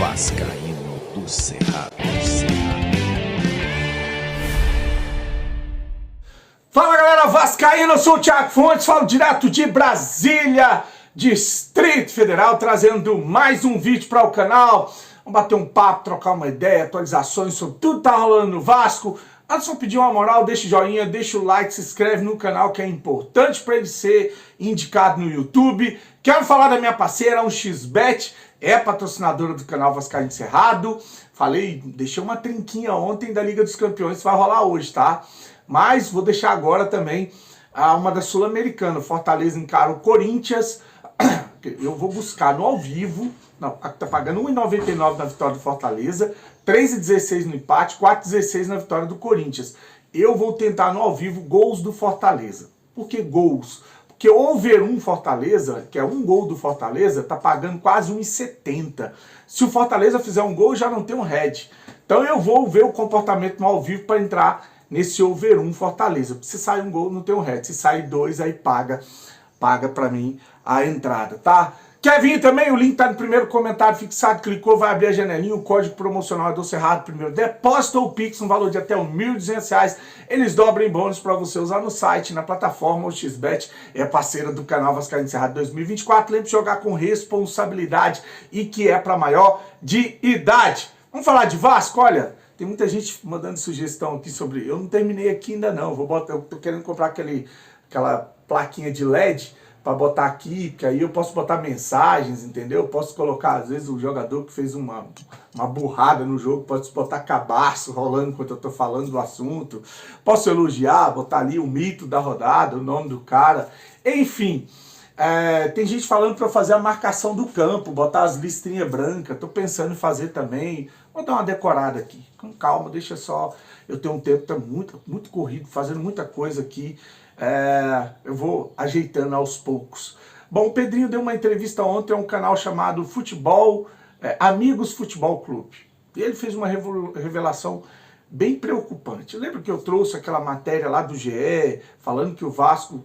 Vascaíno do Cerrado. Fala galera vascaína, eu sou o Thiago Fontes, falo direto de Brasília, Distrito Federal, trazendo mais um vídeo para o canal. Vamos bater um papo, trocar uma ideia, atualizações sobre tudo que tá rolando no Vasco. Antes de pedir uma moral, deixa o joinha, deixa o like, se inscreve no canal que é importante para ele ser indicado no YouTube. Quero falar da minha parceira, a 1xBet, é patrocinadora do canal Vascaíno do Cerrado. Falei, deixei uma trinquinha ontem da Liga dos Campeões, vai rolar hoje, tá? Mas vou deixar agora também uma da Sul-Americana. Fortaleza encara o Corinthians. Eu vou buscar no ao vivo. Não, tá pagando R$ 1,99 na vitória do Fortaleza, R$ 3,16 no empate, R$ 4,16 na vitória do Corinthians. Eu vou tentar no ao vivo gols do Fortaleza. Por que gols? Porque o over 1 Fortaleza, que é um gol do Fortaleza, tá pagando quase R$ 1,70. Se o Fortaleza fizer um gol, já não tem um head. Então eu vou ver o comportamento no ao vivo para entrar nesse over 1 Fortaleza. Se sair um gol, não tem um head. Se sair dois, aí paga pra mim a entrada, tá? Quer vir também? O link tá no primeiro comentário fixado. Clicou, vai abrir a janelinha. O código promocional é do Cerrado primeiro. Depósito ou Pix, um valor de até R$ 1.200. Eles dobram em bônus para você usar no site, na plataforma. O 1xBet é parceira do canal Vascaíno do Cerrado 2024. Lembre de jogar com responsabilidade e que é para maior de idade. Vamos falar de Vasco? Olha, tem muita gente mandando sugestão aqui sobre... Eu não terminei aqui ainda não. Eu tô querendo comprar aquela plaquinha de LED para botar aqui, porque aí eu posso botar mensagens, entendeu? Eu posso colocar, às vezes, o jogador que fez uma burrada no jogo, pode botar cabaço rolando enquanto eu tô falando do assunto. Posso elogiar, botar ali o mito da rodada, o nome do cara. Enfim, tem gente falando para fazer a marcação do campo, botar as listrinhas brancas. Tô pensando em fazer também. Vou dar uma decorada aqui. Com calma, deixa só... Eu tenho um tempo tá muito corrido, fazendo muita coisa aqui. Eu vou ajeitando aos poucos. Bom, o Pedrinho deu uma entrevista ontem a um canal chamado Amigos Futebol Clube. E ele fez uma revelação bem preocupante. Lembra que eu trouxe aquela matéria lá do GE, falando que o Vasco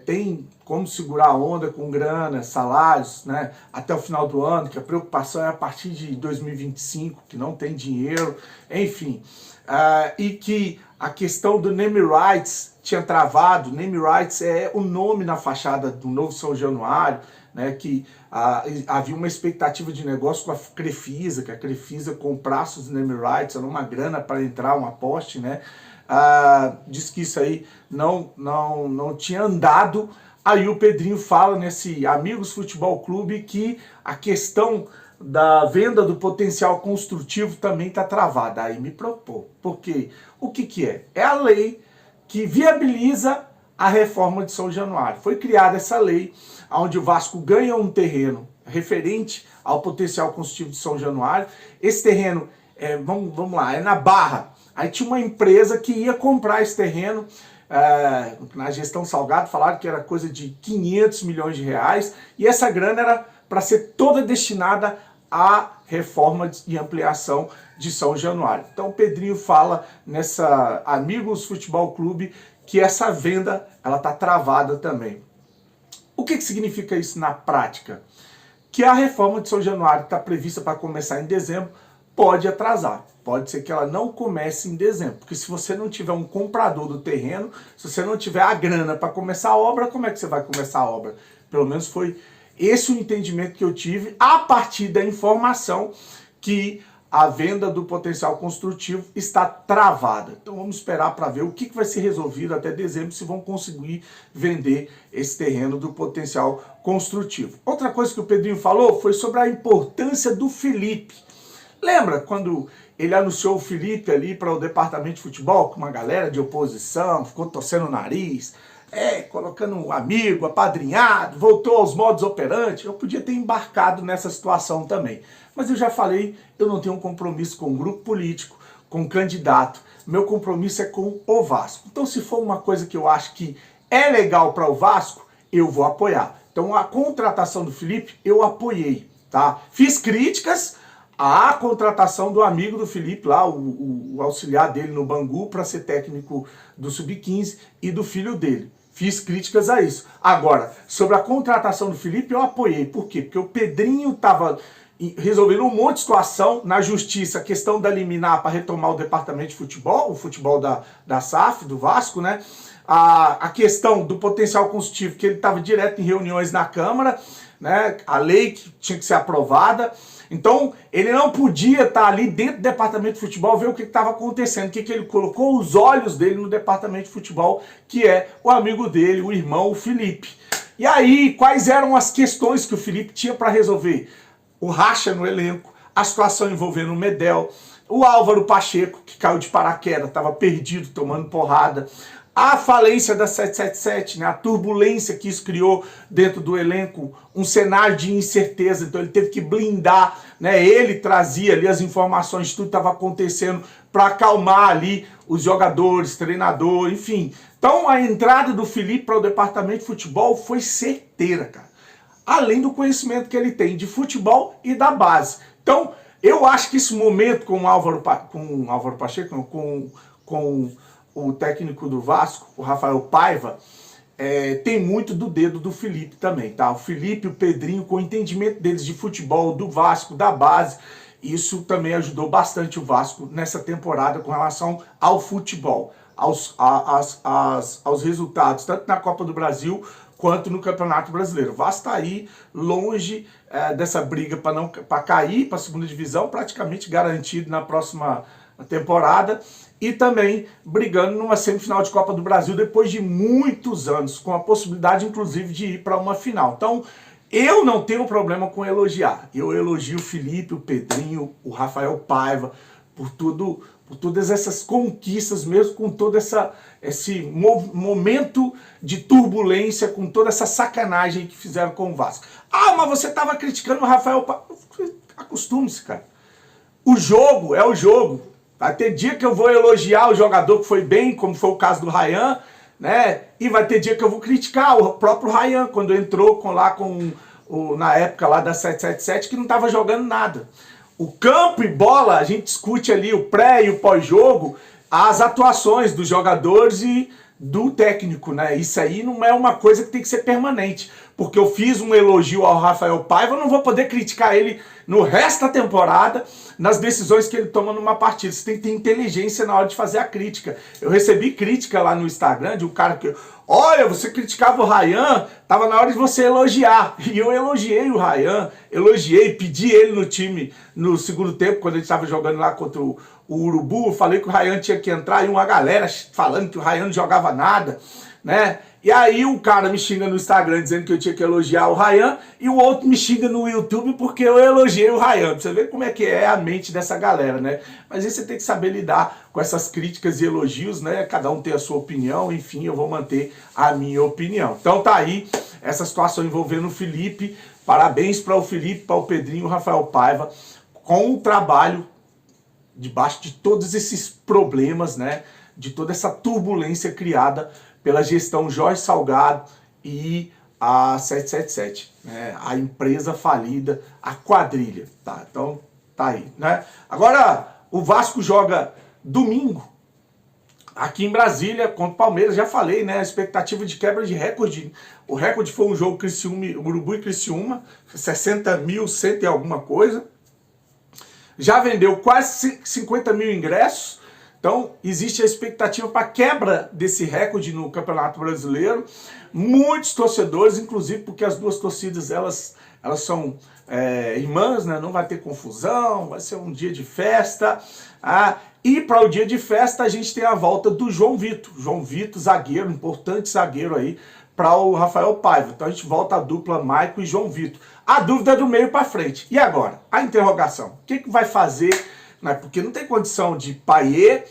tem como segurar a onda com grana, salários, né, até o final do ano, que a preocupação é a partir de 2025, que não tem dinheiro, enfim. E que a questão do name rights tinha travado. Name rights é o nome na fachada do novo São Januário, né, que havia uma expectativa de negócio com a Crefisa, que a Crefisa comprasse os name rights, era uma grana para entrar, um aposte, né? Diz que isso aí não tinha andado. Aí o Pedrinho fala nesse Amigos Futebol Clube que a questão da venda do potencial construtivo também está travada. Aí me propôs. Porque o que é? É a lei que viabiliza a reforma de São Januário. Foi criada essa lei, onde o Vasco ganha um terreno referente ao potencial construtivo de São Januário. Esse terreno, vamos lá, é na Barra. Aí tinha uma empresa que ia comprar esse terreno, na gestão Salgado falaram que era coisa de 500 milhões de reais, e essa grana era para ser toda destinada à reforma e ampliação de São Januário. Então o Pedrinho fala nessa Amigos Futebol Clube que essa venda ela está travada também. O que significa isso na prática? Que a reforma de São Januário está prevista para começar em dezembro, pode atrasar. Pode ser que ela não comece em dezembro, porque se você não tiver um comprador do terreno, se você não tiver a grana para começar a obra, como é que você vai começar a obra? Pelo menos foi esse o entendimento que eu tive a partir da informação que a venda do potencial construtivo está travada. Então vamos esperar para ver o que vai ser resolvido até dezembro, se vão conseguir vender esse terreno do potencial construtivo. Outra coisa que o Pedrinho falou foi sobre a importância do Felipe. Lembra quando ele anunciou o Felipe ali para o departamento de futebol, com uma galera de oposição, ficou torcendo o nariz, colocando um amigo, apadrinhado, voltou aos modos operantes? Eu podia ter embarcado nessa situação também. Mas eu já falei, eu não tenho um compromisso com um grupo político, com um candidato. Meu compromisso é com o Vasco. Então se for uma coisa que eu acho que é legal para o Vasco, eu vou apoiar. Então a contratação do Felipe, eu apoiei, tá? Fiz críticas à contratação do amigo do Felipe lá, o auxiliar dele no Bangu, para ser técnico do Sub-15 e do filho dele. Fiz críticas a isso. Agora, sobre a contratação do Felipe, eu apoiei. Por quê? Porque o Pedrinho estava resolvendo um monte de situação na justiça, a questão da liminar para retomar o departamento de futebol, o futebol da SAF, do Vasco, né? A questão do potencial constitutivo, que ele estava direto em reuniões na Câmara, né? A lei que tinha que ser aprovada. Então, ele não podia estar ali dentro do departamento de futebol, ver o que estava acontecendo, o que ele colocou os olhos dele no departamento de futebol, que é o amigo dele, o irmão, o Felipe. E aí, quais eram as questões que o Felipe tinha para resolver? O racha no elenco, a situação envolvendo o Medel, o Álvaro Pacheco, que caiu de paraquedas, estava perdido, tomando porrada, a falência da 777, né, a turbulência que isso criou dentro do elenco, um cenário de incerteza, então ele teve que blindar, né, ele trazia ali as informações de tudo que estava acontecendo para acalmar ali os jogadores, treinador, enfim. Então a entrada do Felipe para o departamento de futebol foi certeira, cara. Além do conhecimento que ele tem de futebol e da base. Então, eu acho que esse momento com o Álvaro Pacheco, com o técnico do Vasco, o Rafael Paiva, tem muito do dedo do Felipe também, tá? O Felipe e o Pedrinho, com o entendimento deles de futebol, do Vasco, da base, isso também ajudou bastante o Vasco nessa temporada com relação ao futebol, aos resultados, tanto na Copa do Brasil quanto no Campeonato Brasileiro. O Vasco está aí longe dessa briga para cair para a segunda divisão, praticamente garantido na próxima temporada, e também brigando numa semifinal de Copa do Brasil depois de muitos anos, com a possibilidade inclusive de ir para uma final. Então, eu não tenho problema com elogiar. Eu elogio o Felipe, o Pedrinho, o Rafael Paiva, por todas essas conquistas, mesmo com todo esse momento de turbulência, com toda essa sacanagem que fizeram com o Vasco. Ah, mas você estava criticando o Rafael Paiva. Acostume-se, cara. O jogo é o jogo. Vai ter dia que eu vou elogiar o jogador que foi bem, como foi o caso do Ryan, né? E vai ter dia que eu vou criticar o próprio Ryan, quando entrou na época lá da 777, que não estava jogando nada. O campo e bola, a gente discute ali o pré e o pós-jogo, as atuações dos jogadores e do técnico, né? Isso aí não é uma coisa que tem que ser permanente. Porque eu fiz um elogio ao Rafael Paiva, eu não vou poder criticar ele no resto da temporada, nas decisões que ele toma numa partida. Você tem que ter inteligência na hora de fazer a crítica. Eu recebi crítica lá no Instagram de um cara que... Olha, você criticava o Ryan, tava na hora de você elogiar. E eu elogiei o Ryan, pedi ele no time no segundo tempo, quando ele estava jogando lá contra o Urubu. Eu falei que o Ryan tinha que entrar, e uma galera falando que o Ryan não jogava nada, né? E aí o cara me xinga no Instagram dizendo que eu tinha que elogiar o Ryan, e o outro me xinga no YouTube porque eu elogiei o Ryan. Pra você ver como é que é a mente dessa galera, né? Mas aí você tem que saber lidar com essas críticas e elogios, né? Cada um tem a sua opinião, enfim, eu vou manter a minha opinião. Então tá aí essa situação envolvendo o Felipe. Parabéns para o Felipe, para o Pedrinho e o Rafael Paiva, com o trabalho debaixo de todos esses problemas, né? De toda essa turbulência criada pela gestão Jorge Salgado e a 777, né? A empresa falida, a quadrilha, tá? Então, tá aí, né? Agora, o Vasco joga domingo, aqui em Brasília, contra o Palmeiras. Já falei, né? A expectativa de quebra de recorde. O recorde foi um jogo Urubu e Criciúma, 60 mil, 100 e alguma coisa. Já vendeu quase 50 mil ingressos. Então, existe a expectativa para quebra desse recorde no Campeonato Brasileiro. Muitos torcedores, inclusive porque as duas torcidas, elas são irmãs, né? Não vai ter confusão, vai ser um dia de festa. E para o dia de festa, a gente tem a volta do João Vitor. João Vitor, zagueiro, importante zagueiro aí, para o Rafael Paiva. Então, a gente volta a dupla Maico e João Vitor. A dúvida é do meio para frente. E agora? A interrogação. O que vai fazer? Porque não tem condição de Payet.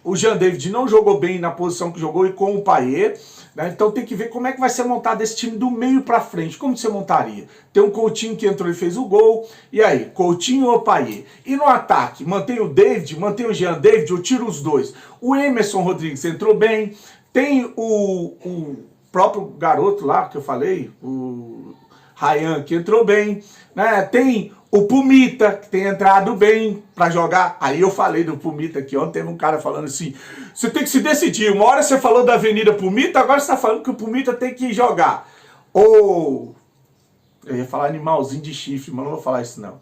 O Jean David não jogou bem na posição que jogou e com o Payet, né? Então tem que ver como é que vai ser montado esse time do meio pra frente. Como você montaria? Tem um Coutinho que entrou e fez o gol. E aí, Coutinho ou Payet? E no ataque, mantém o David, mantém o Jean David, ou tira os dois? O Emerson Rodrigues entrou bem. Tem o próprio garoto lá que eu falei, o Ryan, que entrou bem, né? Tem o Pumita, que tem entrado bem para jogar. Aí eu falei do Pumita aqui ontem, teve um cara falando assim, você tem que se decidir. Uma hora você falou da Avenida Pumita, agora você está falando que o Pumita tem que jogar. Ou, eu ia falar animalzinho de chifre, mas não vou falar isso não.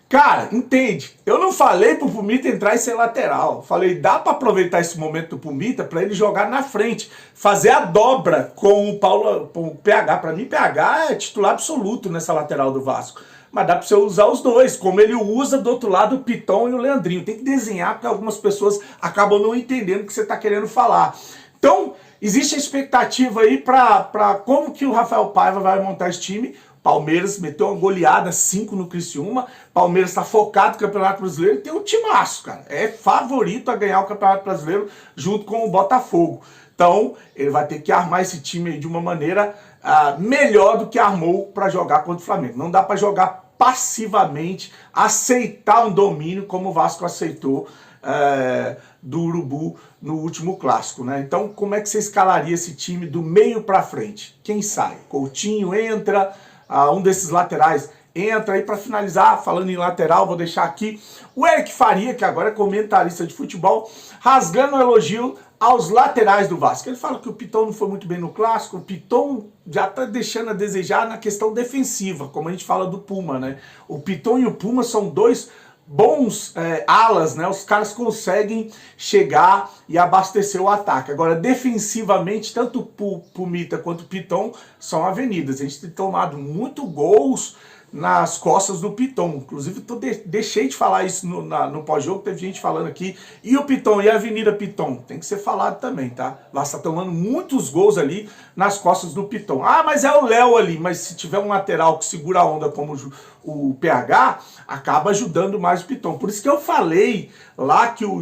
Cara, entende? Eu não falei pro Pumita entrar e ser lateral. Falei, dá pra aproveitar esse momento do Pumita pra ele jogar na frente, fazer a dobra com o PH. Pra mim, PH é titular absoluto nessa lateral do Vasco. Mas dá pra você usar os dois, como ele usa do outro lado o Piton e o Leandrinho. Tem que desenhar, porque algumas pessoas acabam não entendendo o que você tá querendo falar. Então, existe a expectativa aí pra como que o Rafael Paiva vai montar esse time. Palmeiras meteu uma goleada 5 no Criciúma. Palmeiras está focado no Campeonato Brasileiro e tem um timaço, cara. É favorito a ganhar o Campeonato Brasileiro junto com o Botafogo. Então, ele vai ter que armar esse time aí de uma maneira melhor do que armou para jogar contra o Flamengo. Não dá para jogar passivamente, aceitar um domínio como o Vasco aceitou do Urubu no último clássico, né? Então, como é que você escalaria esse time do meio para frente? Quem sai? Coutinho entra... um desses laterais entra aí para finalizar. Falando em lateral, vou deixar aqui o Eric Faria, que agora é comentarista de futebol, rasgando um elogio aos laterais do Vasco. Ele fala que o Piton não foi muito bem no clássico. O Piton já tá deixando a desejar na questão defensiva, como a gente fala do Puma, né? O Piton e o Puma são dois bons alas, né? Os caras conseguem chegar e abastecer o ataque. Agora, defensivamente, tanto o Pumita quanto o Piton são avenidas. A gente tem tomado muito gols nas costas do Piton. Inclusive, deixei de falar isso no pós-jogo, teve gente falando aqui. E o Piton, e a Avenida Piton? Tem que ser falado também, tá? Lá está tomando muitos gols ali nas costas do Piton. Ah, mas é o Léo ali. Mas se tiver um lateral que segura a onda como o PH, acaba ajudando mais o Piton. Por isso que eu falei lá que eu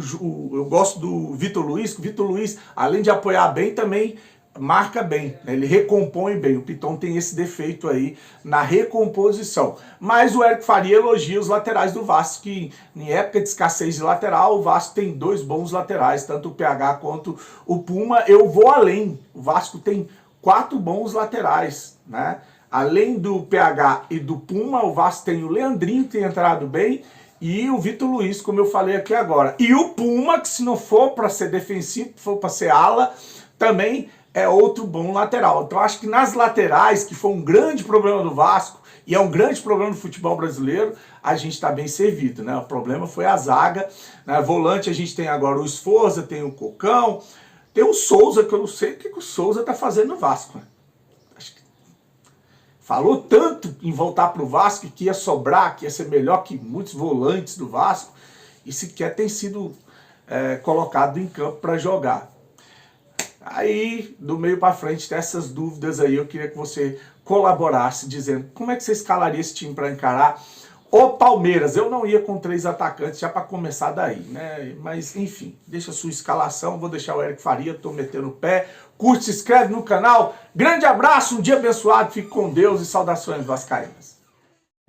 gosto do Vitor Luiz, que o Vitor Luiz, além de apoiar bem, também marca bem, né? Ele recompõe bem. O Piton tem esse defeito aí na recomposição. Mas o Eric Faria elogia os laterais do Vasco, que em época de escassez de lateral, o Vasco tem dois bons laterais, tanto o PH quanto o Puma. Eu vou além, o Vasco tem 4 bons laterais, né? Além do PH e do Puma, o Vasco tem o Leandrinho, que tem entrado bem, e o Vitor Luiz, como eu falei aqui agora. E o Puma, que se não for para ser defensivo, for para ser ala, também é outro bom lateral. Então acho que nas laterais, que foi um grande problema do Vasco, e é um grande problema do futebol brasileiro, a gente está bem servido, né? O problema foi a zaga, né? Volante a gente tem agora o Sforza, tem o Cocão, tem o Souza, que eu não sei o que o Souza está fazendo no Vasco, né? Acho que falou tanto em voltar para o Vasco, que ia sobrar, que ia ser melhor que muitos volantes do Vasco, e sequer tem sido colocado em campo para jogar. Aí, do meio para frente, tem essas dúvidas aí. Eu queria que você colaborasse, dizendo como é que você escalaria esse time para encarar o Palmeiras. Eu não ia com 3 atacantes já para começar daí, né? Mas, enfim, deixa a sua escalação. Vou deixar o Eric Faria, tô metendo o pé. Curte, se inscreve no canal. Grande abraço, um dia abençoado. Fique com Deus e saudações vascaínas.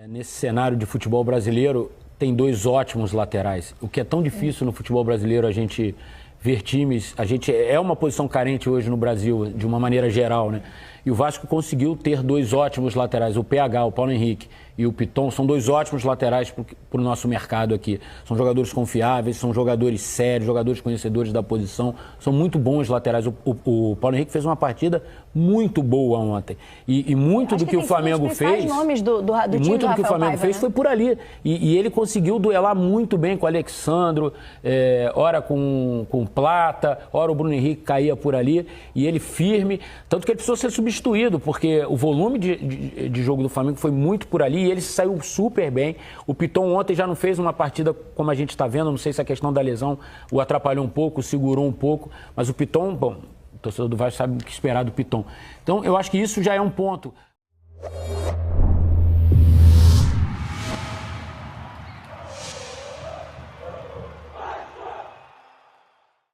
Nesse cenário de futebol brasileiro, tem 2 ótimos laterais. O que é tão difícil no futebol brasileiro a gente ver times, a gente é uma posição carente hoje no Brasil, de uma maneira geral, né? E o Vasco conseguiu ter 2 ótimos laterais, o PH, o Paulo Henrique e o Piton, são 2 ótimos laterais para o nosso mercado aqui. São jogadores confiáveis, são jogadores sérios, jogadores conhecedores da posição, são muito bons laterais. O Paulo Henrique fez uma partida muito boa ontem. E muito do que o Flamengo fez, nomes do time muito do que o Flamengo Paiva, fez, né? Foi por ali. E ele conseguiu duelar muito bem com o Alexandro, ora com Plata, ora o Bruno Henrique caía por ali, e ele firme, tanto que ele precisou ser substituído, porque o volume de jogo do Flamengo foi muito por ali, e ele saiu super bem. O Piton ontem já não fez uma partida como a gente está vendo, não sei se a questão da lesão o atrapalhou um pouco, segurou um pouco, mas o Piton, bom, o torcedor do Vasco sabe o que esperar do Piton. Então eu acho que isso já é um ponto.